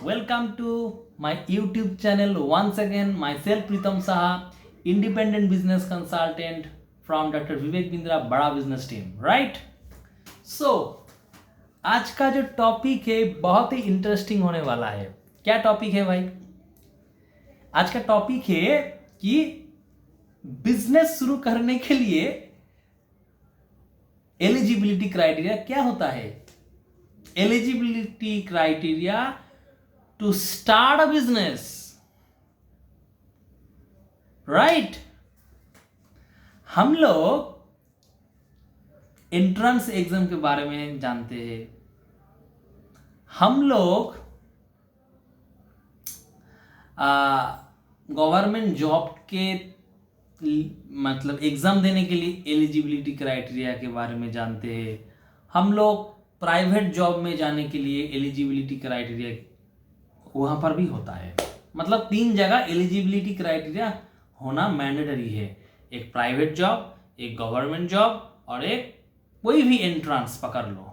Welcome to my YouTube channel once again. Myself Pritam Saha, independent business consultant from Dr. Vivek Bindra, बड़ा business team, right? So आज का जो topic है बहुत ही interesting होने वाला है. क्या टॉपिक है भाई? आज का टॉपिक है कि बिजनेस शुरू करने के लिए एलिजिबिलिटी क्राइटेरिया क्या होता है. Eligibility criteria to start a business, right. हम लोग एंट्रेंस एग्जाम के बारे में जानते हैं. हम लोग गवर्नमेंट जॉब के मतलब एग्जाम देने के लिए एलिजिबिलिटी क्राइटेरिया के बारे में जानते हैं. हम लोग प्राइवेट जॉब में जाने के लिए एलिजिबिलिटी क्राइटेरिया वहाँ पर भी होता है. मतलब 3 जगह एलिजिबिलिटी क्राइटेरिया होना मैंडेटरी है. एक प्राइवेट जॉब, एक गवर्नमेंट जॉब और एक कोई भी एंट्रेंस पकड़ लो.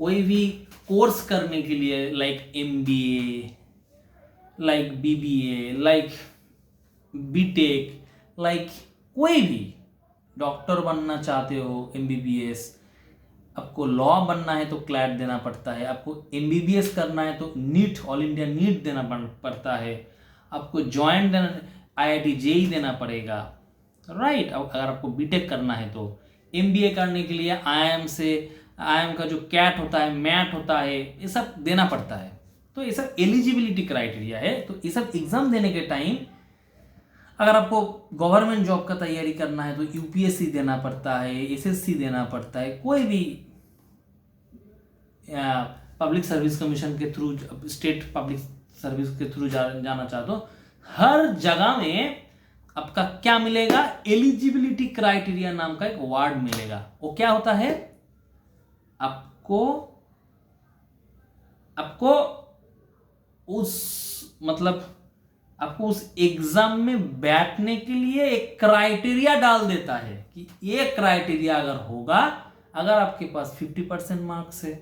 कोई भी कोर्स करने के लिए like MBA, like BBA, like BTech, like कोई भी डॉक्टर बनना चाहते हो MBBS, आपको लॉ बनना है तो क्लैट देना पड़ता है. आपको MBBS करना है तो नीट, ऑल इंडिया नीट देना पड़ता है. आपको ज्वाइंट देना, IIT JEE देना पड़ेगा, राइट. अगर आपको BTech करना है तो MBA करने के लिए IIM का जो कैट होता है, मैट होता है, ये सब देना पड़ता है. तो ये सब एलिजिबिलिटी क्राइटेरिया है. तो ये सब एग्जाम देने के टाइम अगर आपको गवर्नमेंट जॉब का तैयारी करना है तो UPSC देना पड़ता है, SSC देना पड़ता है. कोई भी पब्लिक सर्विस कमीशन के थ्रू, स्टेट पब्लिक सर्विस के थ्रू जाना चाहते हो, हर जगह में आपका क्या मिलेगा, एलिजिबिलिटी क्राइटेरिया नाम का एक वर्ड मिलेगा. वो क्या होता है, आपको उस एग्जाम में बैठने के लिए एक क्राइटेरिया डाल देता है कि ये क्राइटेरिया अगर होगा, अगर आपके पास 50% मार्क्स है,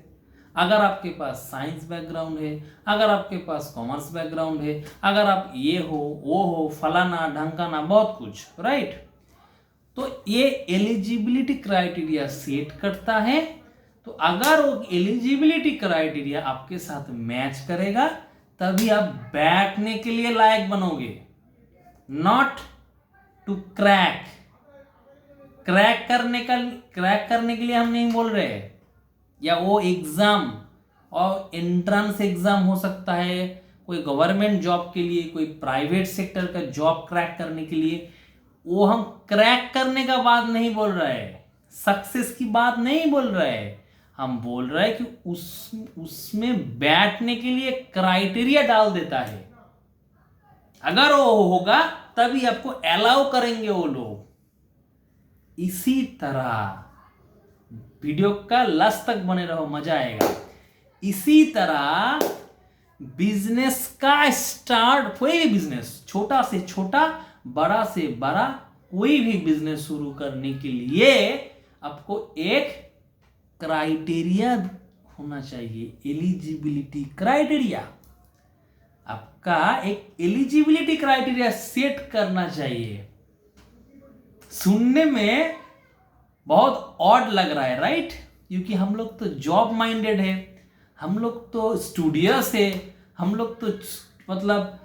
अगर आपके पास साइंस बैकग्राउंड है, अगर आपके पास कॉमर्स बैकग्राउंड है, अगर आप ये हो वो हो, फलाना ढंकाना बहुत कुछ, राइट. तो ये एलिजिबिलिटी क्राइटेरिया सेट करता है. तो अगर वो एलिजिबिलिटी क्राइटेरिया आपके साथ मैच करेगा तभी आप बैठने के लिए लायक बनोगे. नॉट टू क्रैक करने के लिए हम नहीं बोल रहे. या वो एग्जाम और एंट्रेंस एग्जाम हो सकता है, कोई गवर्नमेंट जॉब के लिए, कोई प्राइवेट सेक्टर का जॉब क्रैक करने के लिए. वो हम क्रैक करने का बात नहीं बोल रहे हैं, सक्सेस की बात नहीं बोल रहे हैं. हम बोल रहे हैं कि उसमें बैठने के लिए क्राइटेरिया डाल देता है. अगर वो होगा तभी आपको अलाउ करेंगे वो लोग. इसी तरह वीडियो का लास्ट तक बने रहो, मजा आएगा. इसी तरह बिजनेस का स्टार्ट, कोई भी बिजनेस, छोटा से छोटा, बड़ा से बड़ा, कोई भी बिजनेस शुरू करने के लिए आपको एक क्राइटेरिया होना चाहिए. एलिजिबिलिटी क्राइटेरिया, आपका एक एलिजिबिलिटी क्राइटेरिया सेट करना चाहिए. सुनने में बहुत ऑड लग रहा है, राइट. क्योंकि हम लोग तो जॉब माइंडेड है, हम लोग तो स्टूडियस है, हम लोग तो मतलब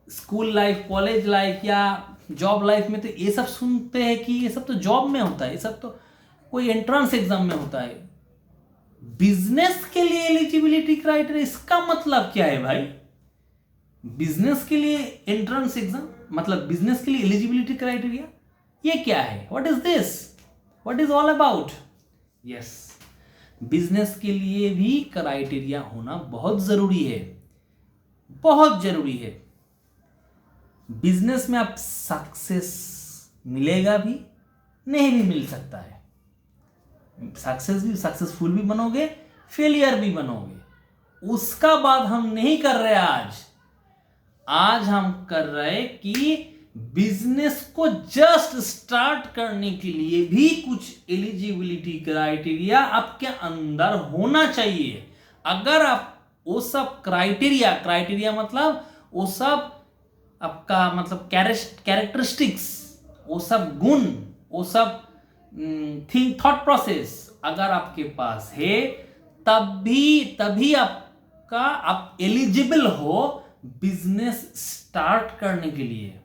स्कूल लाइफ, कॉलेज लाइफ या जॉब लाइफ में तो ये सब सुनते हैं कि ये सब तो जॉब में होता है, ये सब तो कोई एंट्रेंस एग्जाम में होता है. बिजनेस के लिए एलिजिबिलिटी क्राइटेरिया, इसका मतलब क्या है भाई? बिजनेस के लिए एंट्रेंस एग्जाम मतलब बिजनेस के लिए एलिजिबिलिटी क्राइटेरिया, ये क्या है? What is this? What is all about? Yes, business के लिए भी क्राइटेरिया होना बहुत जरूरी है, बहुत जरूरी है. बिजनेस में आप सक्सेस मिलेगा भी, नहीं भी मिल सकता है. सक्सेसफुल भी बनोगे, फेलियर भी बनोगे. उसका बात हम नहीं कर रहे आज हम कर रहे कि बिजनेस को जस्ट स्टार्ट करने के लिए भी कुछ एलिजिबिलिटी क्राइटेरिया आपके अंदर होना चाहिए. अगर आप वो सब क्राइटेरिया मतलब वो सब आपका मतलब कैरेक्टरिस्टिक्स, वो सब गुण, वो सब थॉट प्रोसेस अगर आपके पास है तभी आप एलिजिबल हो बिजनेस स्टार्ट करने के लिए।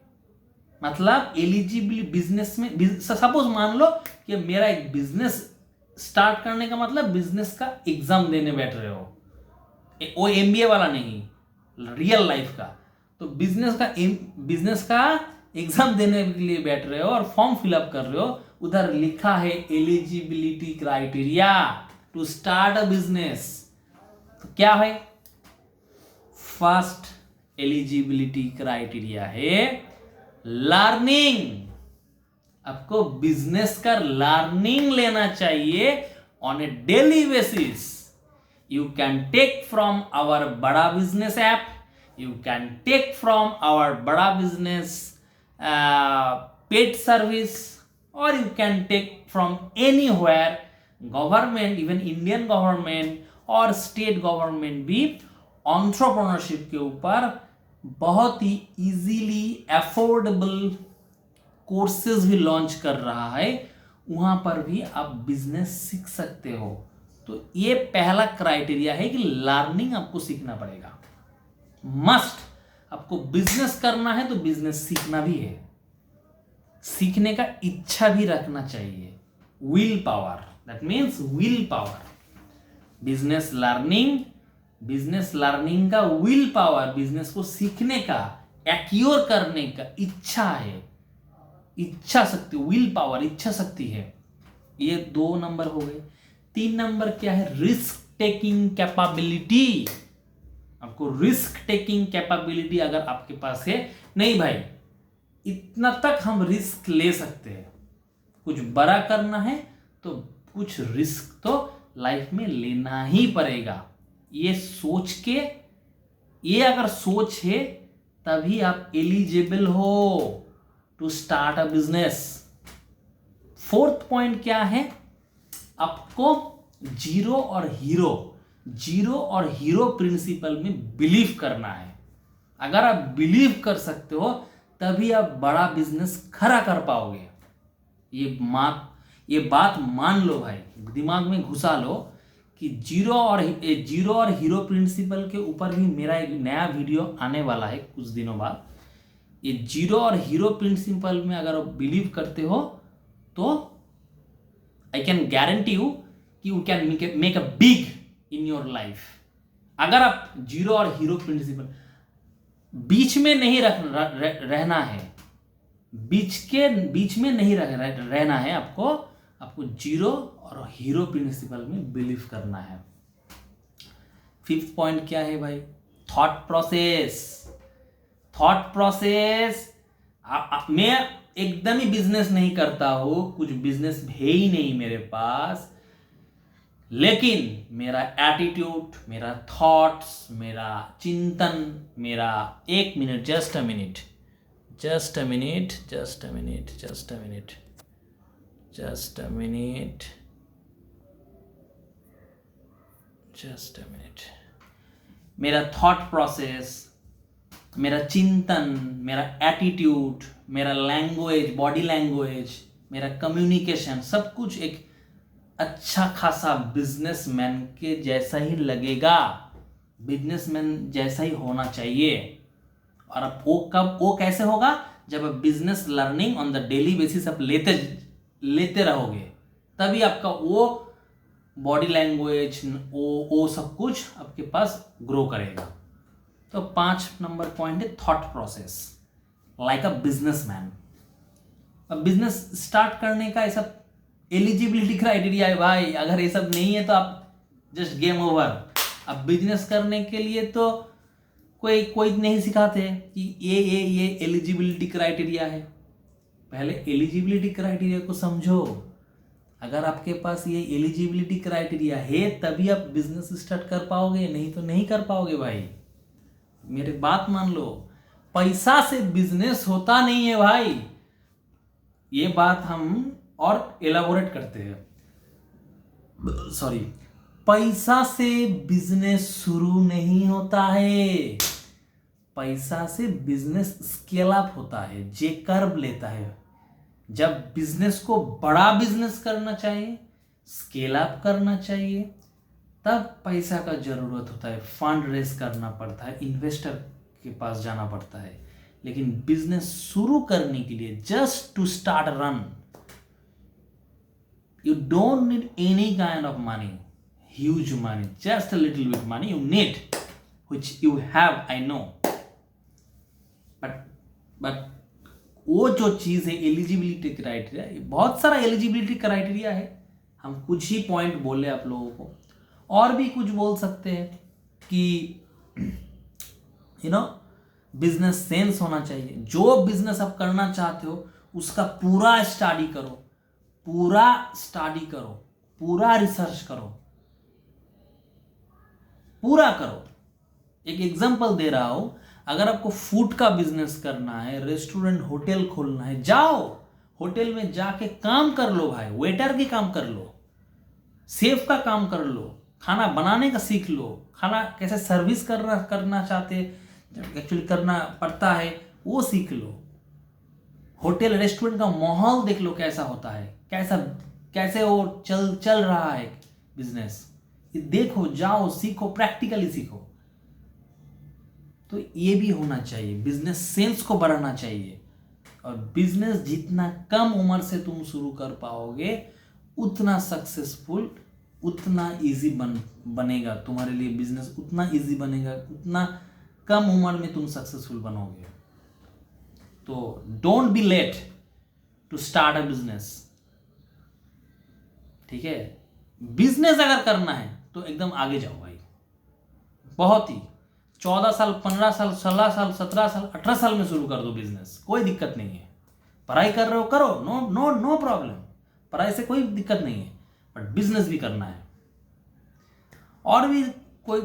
मतलब एलिजिबल बिजनेस में, सपोज मान लो कि मेरा एक बिजनेस स्टार्ट करने का मतलब बिजनेस का एग्जाम देने बैठ रहे हो, वो एमबीए वाला नहीं, रियल लाइफ का। तो बिजनेस का एग्जाम देने के लिए बैठ रहे हो और फॉर्म फिलअप कर रहे हो, उधर लिखा है eligibility criteria to start a business. तो क्या है? फर्स्ट एलिजिबिलिटी क्राइटेरिया है लर्निंग। आपको बिजनेस का लर्निंग लेना चाहिए on a daily basis. You can take from our Bada business app, you can take from our bada business paid service, or you can take from anywhere government, even Indian government और state government भी entrepreneurship के ऊपर बहुत ही easily affordable courses भी launch कर रहा है, वहां पर भी आप बिजनेस सीख सकते हो। तो ये पहला क्राइटेरिया है कि लर्निंग आपको सीखना पड़ेगा, मस्ट। आपको बिजनेस करना है तो बिजनेस सीखना भी है, सीखने का इच्छा भी रखना चाहिए, will power, that means will power. Business learning का विल पावर, बिजनेस को सीखने का, एक्योर करने का इच्छा है, इच्छा शक्ति, विल पावर, इच्छा शक्ति है। ये 2 नंबर हो गए। 3 नंबर क्या है? Risk taking capability. आपको रिस्क टेकिंग कैपेबिलिटी अगर आपके पास है, नहीं भाई इतना तक हम रिस्क ले सकते हैं, कुछ बड़ा करना है तो कुछ रिस्क तो लाइफ में लेना ही पड़ेगा, ये सोच के, ये अगर सोच है तभी आप एलिजिबल हो to start a business. 4th point क्या है? आपको जीरो और हीरो प्रिंसिपल में बिलीव करना है। अगर आप बिलीव कर सकते हो तभी आप बड़ा बिजनेस खड़ा कर पाओगे। ये बात मान लो भाई, दिमाग में घुसा लो कि जीरो और हीरो प्रिंसिपल के ऊपर भी मेरा एक नया वीडियो आने वाला है कुछ दिनों बाद। ये जीरो और हीरो प्रिंसिपल में अगर आप बिलीव करते हो तो आई कैन गारंटी यू कि you can make a big in your life. अगर आप जीरो और हीरो प्रिंसिपल बीच में नहीं रहना है, बीच में नहीं रहना है, आपको जीरो और हीरो प्रिंसिपल में बिलीव करना है। 5th पॉइंट क्या है भाई? Thought process. मैं एकदम ही बिजनेस नहीं करता हूं, कुछ बिजनेस है ही नहीं मेरे पास, लेकिन मेरा एटीट्यूड, मेरा थॉट्स, मेरा चिंतन, मेरा जस्ट अ मिनट। मेरा थॉट प्रोसेस, मेरा चिंतन, मेरा एटीट्यूड, मेरा लैंग्वेज, बॉडी लैंग्वेज, मेरा कम्युनिकेशन, सब कुछ एक अच्छा खासा बिजनेसमैन के जैसा ही लगेगा, बिजनेसमैन जैसा ही होना चाहिए। और अब वो कैसे होगा? जब आप business learning on the daily basis आप लेते रहोगे, तभी आपका वो बॉडी लैंग्वेज, वो सब कुछ आपके पास ग्रो करेगा। तो 5 नंबर पॉइंट है thought process like a businessman. अब बिजनेस स्टार्ट करने का ऐसा एलिजिबिलिटी क्राइटेरिया है भाई, अगर ये सब नहीं है तो आप जस्ट गेम ओवर। अब बिजनेस करने के लिए तो कोई नहीं सिखाते कि ये एलिजिबिलिटी क्राइटेरिया है। पहले एलिजिबिलिटी क्राइटेरिया को समझो। अगर आपके पास ये एलिजिबिलिटी क्राइटेरिया है तभी आप बिजनेस स्टार्ट कर पाओगे, नहीं तो नहीं कर पाओगे भाई। मेरी बात मान लो, पैसा से बिजनेस होता नहीं है भाई। ये बात हम और एलाबोरेट करते हैं, सॉरी। पैसा से बिजनेस शुरू नहीं होता है, पैसा से बिजनेस स्केल अप होता है, जे कर्व लेता है। जब बिजनेस को बड़ा बिजनेस करना चाहिए, स्केल अप करना चाहिए, तब पैसा का जरूरत होता है, फंड रेस करना पड़ता है, इन्वेस्टर के पास जाना पड़ता है। लेकिन बिजनेस शुरू करने के लिए, just to start run, you don't need any kind of money, huge money, just a little bit money you need, which you have, I know, but वो जो चीज है एलिजिबिलिटी क्राइटेरिया, बहुत सारा एलिजिबिलिटी क्राइटेरिया है। हम कुछ ही पॉइंट बोले आप लोगों को, और भी कुछ बोल सकते हैं कि बिजनेस सेंस होना चाहिए। जो बिजनेस आप करना चाहते हो उसका पूरा स्टडी करो, पूरा रिसर्च करो, पूरा करो। एक एग्जांपल दे रहा हूं, अगर आपको फूड का बिजनेस करना है, रेस्टोरेंट होटल खोलना है, जाओ होटल में जाके काम कर लो भाई, वेटर के काम कर लो, शेफ का काम कर लो, खाना बनाने का सीख लो, खाना कैसे सर्विस करना चाहते एक्चुअली करना पड़ता है वो सीख लो। होटल रेस्टोरेंट का माहौल देख लो कैसा होता है, कैसे वो चल रहा है बिजनेस, देखो, जाओ, सीखो, प्रैक्टिकली सीखो। तो ये भी होना चाहिए, बिजनेस सेंस को बढ़ाना चाहिए। और बिजनेस जितना कम उम्र से तुम शुरू कर पाओगे उतना सक्सेसफुल, उतना इजी बनेगा तुम्हारे लिए बिजनेस, उतना इजी बनेगा, उतना कम उम्र में तुम सक्सेसफुल बनोगे। तो don't be late to start a business, ठीक है। बिजनेस अगर करना है तो एकदम आगे जाओ भाई, बहुत ही 14 साल, 15 साल, 16 साल, 17 साल, 18 साल में शुरू कर दो बिजनेस, कोई दिक्कत नहीं है। पढ़ाई कर रहे हो करो, नो प्रॉब्लम, पढ़ाई से कोई दिक्कत नहीं है, बट बिजनेस भी करना है। और भी कोई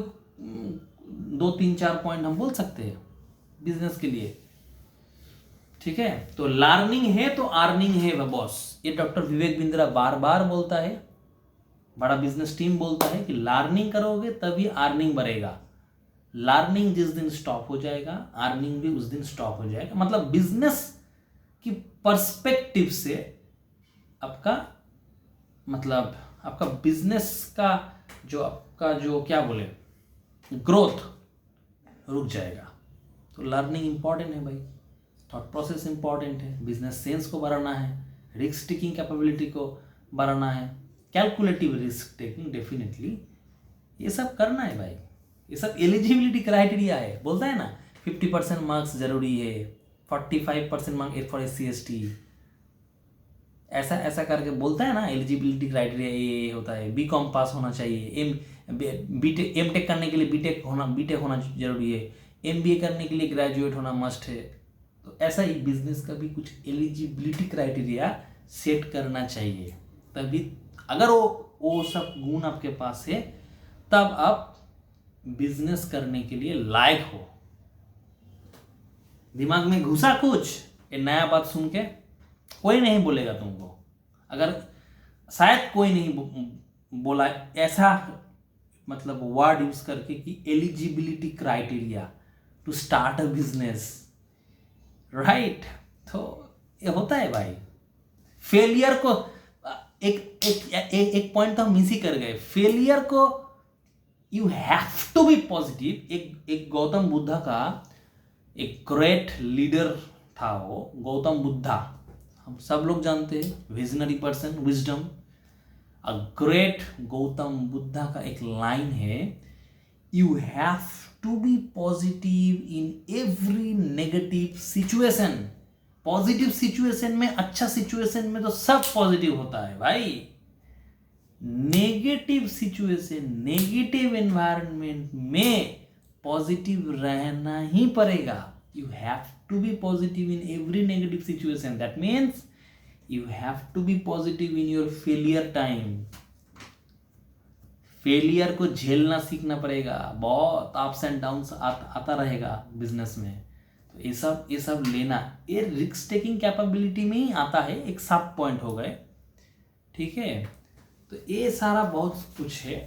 2-3-4 पॉइंट हम बोल सकते हैं बिजनेस के लिए, ठीक है। तो लर्निंग है तो अर्निंग है बॉस, ये डॉक्टर विवेक बिंद्रा बार बार बोलता है, बड़ा बिजनेस टीम बोलता है कि लर्निंग करोगे तभी अर्निंग बढ़ेगा। लर्निंग जिस दिन स्टॉप हो जाएगा, अर्निंग भी उस दिन स्टॉप हो जाएगा। मतलब बिजनेस की पर्सपेक्टिव से आपका बिजनेस का जो क्या बोले ग्रोथ रुक जाएगा। तो लर्निंग इंपॉर्टेंट है भाई, थॉट प्रोसेस इंपॉर्टेंट है, बिजनेस सेंस को बढ़ाना है, रिस्क टेकिंग कैपेबिलिटी को बढ़ाना है, कैलकुलेटिव रिस्क टेकिंग डेफिनेटली, ये सब करना है भाई। ये सब एलिजिबिलिटी क्राइटेरिया है, बोलता है ना 50% मार्क्स जरूरी है, 45% मार्क्स फॉर SC/ST, ऐसा करके बोलता है ना। एलिजिबिलिटी क्राइटेरिया ये होता है, BCom पास होना चाहिए, M.Tech करने के लिए B.Tech होना जरूरी है, MBA करने के लिए ग्रेजुएट होना मस्ट है। तो ऐसा ही बिजनेस का भी कुछ एलिजिबिलिटी क्राइटेरिया सेट करना चाहिए, तभी अगर वो सब गुण आपके पास है तब आप बिजनेस करने के लिए लायक हो। दिमाग में घुसा कुछ, ये नया बात सुन के कोई नहीं बोलेगा तुमको, अगर शायद कोई नहीं बोला ऐसा मतलब वर्ड यूज करके कि eligibility criteria to start a business, right. तो ये होता है भाई। फेलियर को एक पॉइंट तो हम मिस ही कर गए, फेलियर को you have to be positive. एक गौतम बुद्धा का एक ग्रेट लीडर था, वो गौतम बुद्धा, हम सब लोग जानते हैं, visionary person, wisdom, a great Gautam Buddha का एक लाइन है, you have to be positive in every negative situation. Positive situation में, अच्छा सिचुएशन में तो सब पॉजिटिव होता है भाई, नेगेटिव सिचुएशन, नेगेटिव एनवायरनमेंट में पॉजिटिव रहना ही पड़ेगा। You have to be positive in every negative situation, that means you have to be positive in your failure time. Failure को झेलना सीखना पड़ेगा, बहुत अप्स एंड डाउन्स आता रहेगा बिजनेस में। तो ये सब लेना, ये रिस्क टेकिंग कैपेबिलिटी में ही आता है। एक 7 पॉइंट हो गए, ठीक है। तो ये सारा बहुत कुछ है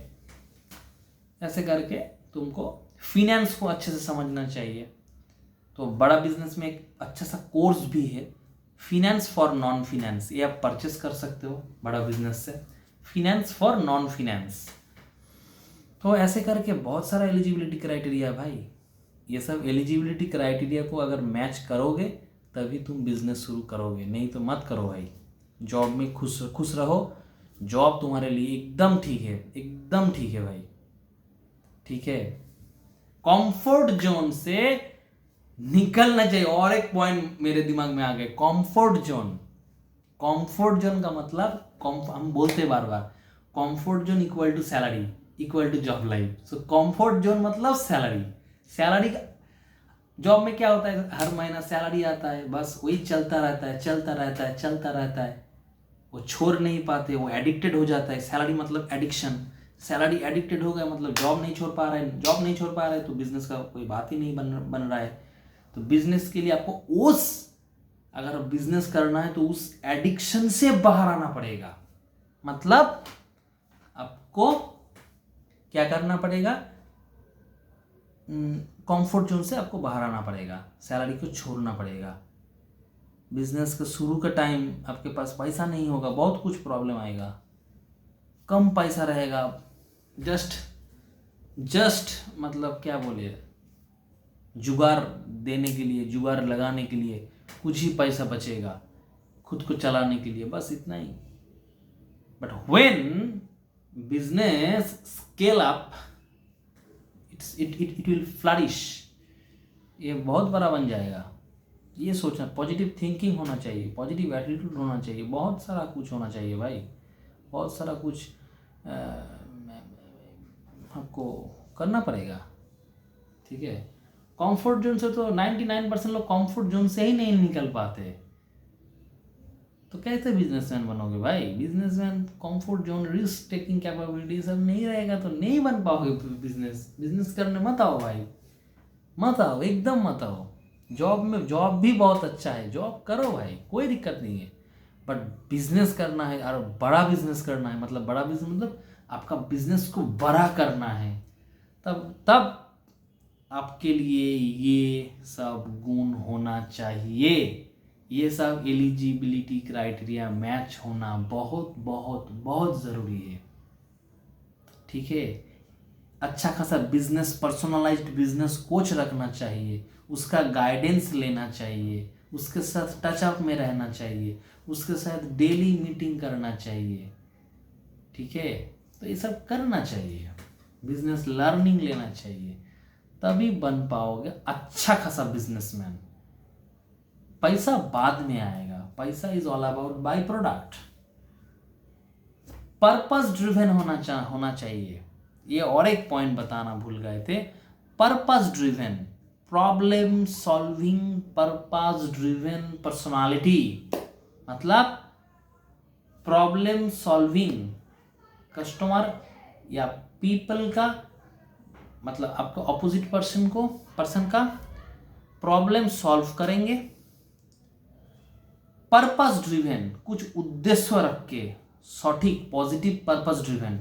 ऐसे करके तुमको फिनेंस को अच्छे से समझना चाहिए। तो बड़ा बिजनेस में एक अच्छा सा कोर्स भी है, फिनेंस फॉर नॉन फिनेंस, ये आप परचेस कर सकते हो बड़ा बिजनेस से, फिनेंस फॉर नॉन फिनेंस। तो ऐसे करके बहुत सारा एलिजिबिलिटी क्राइटेरिया है भाई। ये सब एलिजिबिलिटी क्राइटेरिया को अगर मैच करोगे तभी तुम बिजनेस शुरू करोगे, नहीं तो मत करो भाई। जॉब में खुश रहो, जॉब तुम्हारे लिए एकदम ठीक है, एकदम ठीक है भाई, ठीक है। कंफर्ट जोन से निकलना चाहिए। और एक पॉइंट मेरे दिमाग में आ गए, कंफर्ट जोन। कंफर्ट जोन का मतलब हम बोलते बार बार, comfort zone equal to salary equal to job life. So comfort zone मतलब सैलरी का जॉब में क्या होता है, हर महीना सैलरी आता है, बस वही चलता रहता है, चलता रहता है, चलता रहता है, वो छोड़ नहीं पाते, वो एडिक्टेड हो जाता है। सैलरी मतलब एडिक्शन, सैलरी एडिक्टेड हो गया मतलब जॉब नहीं छोड़ पा रहे, जॉब नहीं छोड़ पा रहे तो बिजनेस का कोई बात ही नहीं बन रहा है। तो बिजनेस के लिए आपको अगर बिजनेस करना है तो उस एडिक्शन से बाहर आना पड़ेगा। मतलब आपको क्या करना पड़ेगा, कंफर्ट जोन से आपको बाहर आना पड़ेगा, सैलरी को छोड़ना पड़ेगा। बिजनेस का शुरू का टाइम आपके पास पैसा नहीं होगा, बहुत कुछ प्रॉब्लम आएगा, कम पैसा रहेगा, जस्ट मतलब क्या बोले, जुगाड़ देने के लिए, जुगाड़ लगाने के लिए कुछ ही पैसा बचेगा खुद को चलाने के लिए, बस इतना ही। But when business scale up it will flourish, ये बहुत बड़ा बन जाएगा। ये सोचना, पॉजिटिव थिंकिंग होना चाहिए, पॉजिटिव एटीट्यूड होना चाहिए, बहुत सारा कुछ होना चाहिए भाई, बहुत सारा कुछ आपको करना पड़ेगा, ठीक है। कंफर्ट जोन से तो 99% लोग कंफर्ट जोन से ही नहीं निकल पाते, तो कैसे बिजनेसमैन बनोगे भाई। Businessman comfort zone, risk taking capability सब नहीं रहेगा तो नहीं बन पाओगे। बिजनेस करने मत आओ भाई, मत आओ, एकदम मत आओ। जॉब भी बहुत अच्छा है, जॉब करो भाई, कोई दिक्कत नहीं है, बट बिजनेस करना है और बड़ा बिजनेस करना है, मतलब बड़ा बिजनेस मतलब आपका बिजनेस को बड़ा करना है, तब आपके लिए ये सब गुण होना चाहिए, ये सब एलिजिबिलिटी क्राइटेरिया मैच होना बहुत बहुत बहुत ज़रूरी है, ठीक है। अच्छा खासा बिजनेस, पर्सनलाइज्ड बिजनेस कोच रखना चाहिए, उसका गाइडेंस लेना चाहिए, उसके साथ टचअप में रहना चाहिए, उसके साथ डेली मीटिंग करना चाहिए, ठीक है। तो ये सब करना चाहिए, बिजनेस लर्निंग लेना चाहिए, तभी बन पाओगे अच्छा खासा बिजनेसमैन। पैसा बाद में आएगा, पैसा is all about by product. Purpose driven होना चाहिए। ये और एक पॉइंट बताना भूल गए थे, purpose driven, problem solving, purpose driven personality, मतलब प्रॉब्लम सॉल्विंग, कस्टमर या पीपल का, मतलब आपको ऑपोजिट पर्सन का प्रॉब्लम सॉल्व करेंगे, पर्पस ड्रिवन, कुछ उद्देश्य रख के, सटीक पॉजिटिव पर्पस ड्रिवन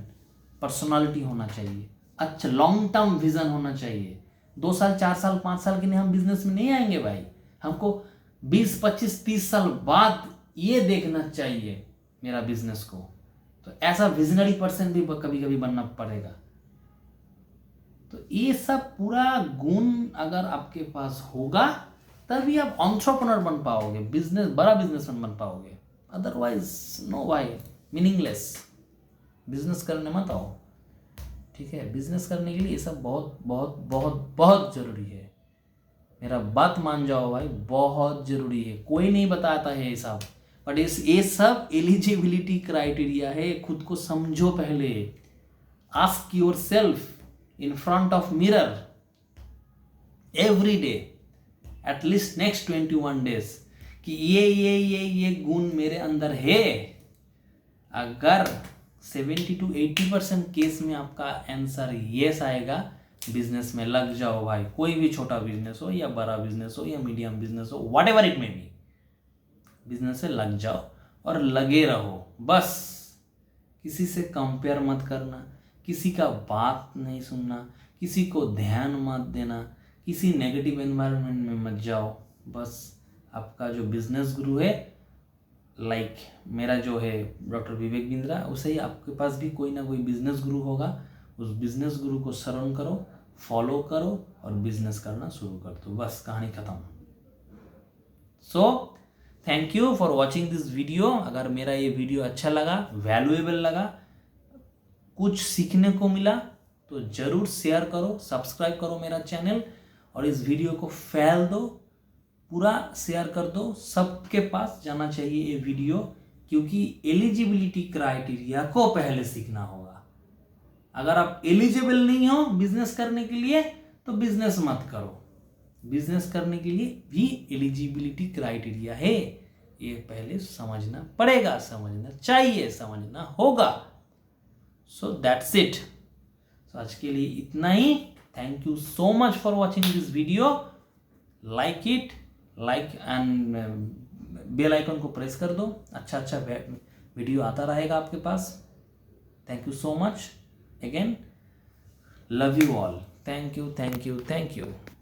पर्सनालिटी होना चाहिए, अच्छा लॉन्ग टर्म विजन होना चाहिए। 2 साल 4 साल 5 साल के लिए हम बिजनेस में नहीं आएंगे भाई, हमको 20 25 30 साल बाद ये देखना चाहिए मेरा बिजनेस को। तो ऐसा विजनरी पर्सन भी कभी कभी बनना पड़ेगा। तो ये सब पूरा गुण अगर आपके पास होगा तभी आप एंटरप्रेन्योर बन पाओगे, बड़ा बिजनेसमैन बन पाओगे, अदरवाइज नो भाई, मीनिंगलेस। बिजनेस करने मत आओ, ठीक है। बिजनेस करने के लिए ये सब बहुत बहुत बहुत बहुत जरूरी है, मेरा बात मान जाओ भाई, बहुत जरूरी है। कोई नहीं बताता है ये सब, बट ये सब एलिजिबिलिटी क्राइटेरिया है, खुद को समझो पहले। Ask your self in front of mirror every day at least next 21 days कि ये गुण मेरे अंदर है। अगर 70 to 80% केस में आपका आंसर यस आएगा, बिजनेस में लग जाओ भाई। कोई भी छोटा बिजनेस हो या बड़ा बिजनेस हो या मीडियम बिजनेस हो, what ever it may be, business से लग जाओ और लगे रहो। बस किसी से कंपेयर मत करना, किसी का बात नहीं सुनना, किसी को ध्यान मत देना, किसी नेगेटिव एनवायरनमेंट में मत जाओ। बस आपका जो बिजनेस गुरु है, लाइक मेरा जो है डॉक्टर विवेक बिंद्रा, उसे ही आपके पास भी कोई ना कोई बिजनेस गुरु होगा। उस बिजनेस गुरु को शरण करो, फॉलो करो और बिजनेस करना शुरू कर दो। बस कहानी खत्म। So thank you for watching this video. अगर मेरा ये वीडियो अच्छा लगा, वैल्यूएबल लगा, कुछ सीखने को मिला, तो जरूर शेयर करो, सब्सक्राइब करो मेरा चैनल और इस वीडियो को फैल दो, पूरा शेयर कर दो। सबके पास जाना चाहिए ये वीडियो, क्योंकि एलिजिबिलिटी क्राइटेरिया को पहले सीखना होगा। अगर आप एलिजिबल नहीं हो बिजनेस करने के लिए तो बिजनेस मत करो। बिजनेस करने के लिए भी एलिजिबिलिटी क्राइटेरिया है, ये पहले समझना पड़ेगा, समझना चाहिए, समझना होगा। So that's it. सो आज के लिए इतना ही। Thank you so much for watching this video. Like it, like and bell icon को प्रेस कर दो। अच्छा अच्छा वीडियो आता रहेगा आपके पास। Thank you so much again. Love you all. Thank you, thank you, thank you.